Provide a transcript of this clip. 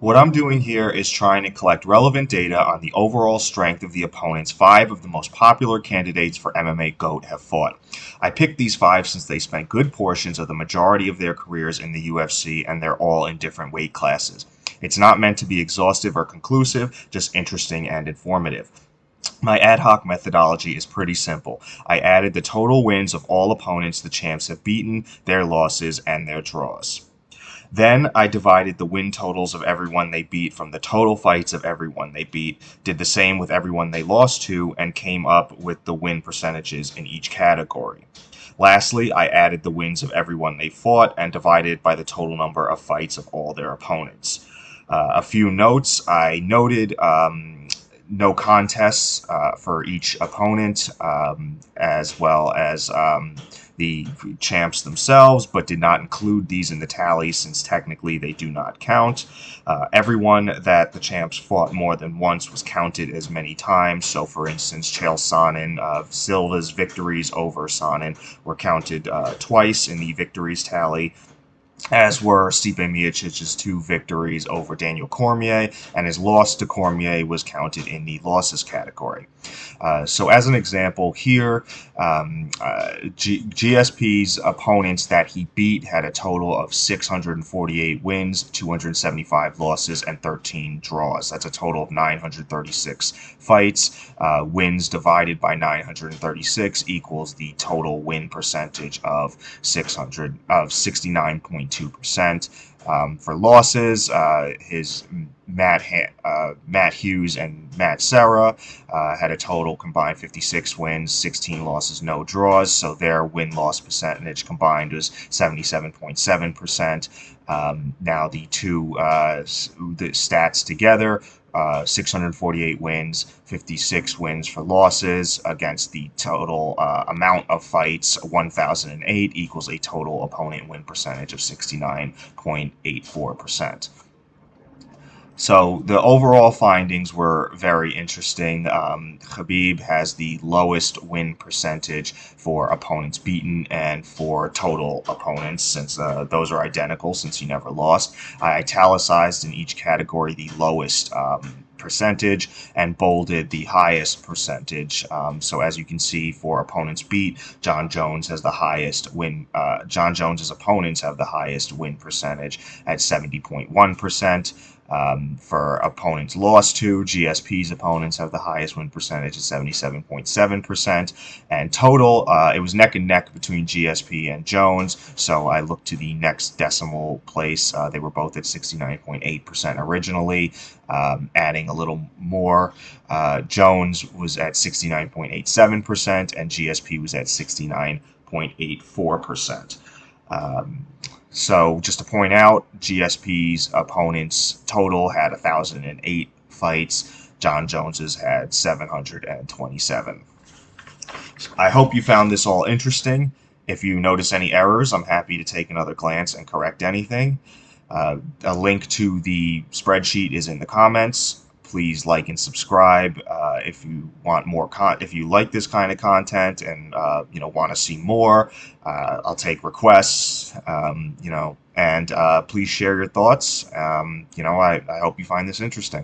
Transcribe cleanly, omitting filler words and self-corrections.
What I'm doing here is trying to collect relevant data on the overall strength of the opponents five of the most popular candidates for MMA GOAT have fought. I picked these five since they spent good portions of the majority of their careers in the UFC and they're all in different weight classes. It's not meant to be exhaustive or conclusive, just interesting and informative. My ad hoc methodology is pretty simple. I added the total wins of all opponents the champs have beaten, their losses, and their draws. Then I divided the win totals of everyone they beat from the total fights of everyone they beat, did the same with everyone they lost to, and came up with the win percentages in each category. Lastly, I added the wins of everyone they fought and divided by the total number of fights of all their opponents. A few notes I noted no contests for each opponent, as well as the champs themselves, but did not include these in the tally since technically they do not count. Everyone that the champs fought more than once was counted as many times. So, for instance, Chael Sonnen, Silva's victories over Sonnen were counted twice in the victories tally, as were Stipe Miocic's two victories over Daniel Cormier, and his loss to Cormier was counted in the losses category. So as an example here, GSP's opponents that he beat had a total of 648 wins, 275 losses, and 13 draws. That's a total of 936 fights. Wins divided by 936 equals the total win percentage of 69.2%. For losses, his Matt Hughes and Matt Serra had a total combined 56 wins, 16 losses, no draws. So their win-loss percentage combined was 77.7%. Now the two the stats together. 648 wins, 56 wins for losses against the total amount of fights, 1,008 equals a total opponent win percentage of 69.84%. So the overall findings were very interesting. Khabib has the lowest win percentage for opponents beaten and for total opponents, since those are identical since he never lost. I italicized in each category the lowest percentage and bolded the highest percentage. So as you can see, for opponents beat, Jon Jones has the highest win. Jon Jones's opponents have the highest win percentage at 70.1%. For opponents lost to, GSP's opponents have the highest win percentage at 77.7%. And total, it was neck and neck between GSP and Jones, so I looked to the next decimal place. They were both at 69.8% originally. Adding a little more, Jones was at 69.87% and GSP was at 69.84%. So just to point out, GSP's opponents total had 1,008 fights. Jon Jones's had 727. I hope you found this all interesting. If you notice any errors, I'm happy to take another glance and correct anything. A link to the spreadsheet is in the comments. Please like and subscribe if you want more if you like this kind of content and want to see more. I'll take requests. And please share your thoughts. I hope you find this interesting.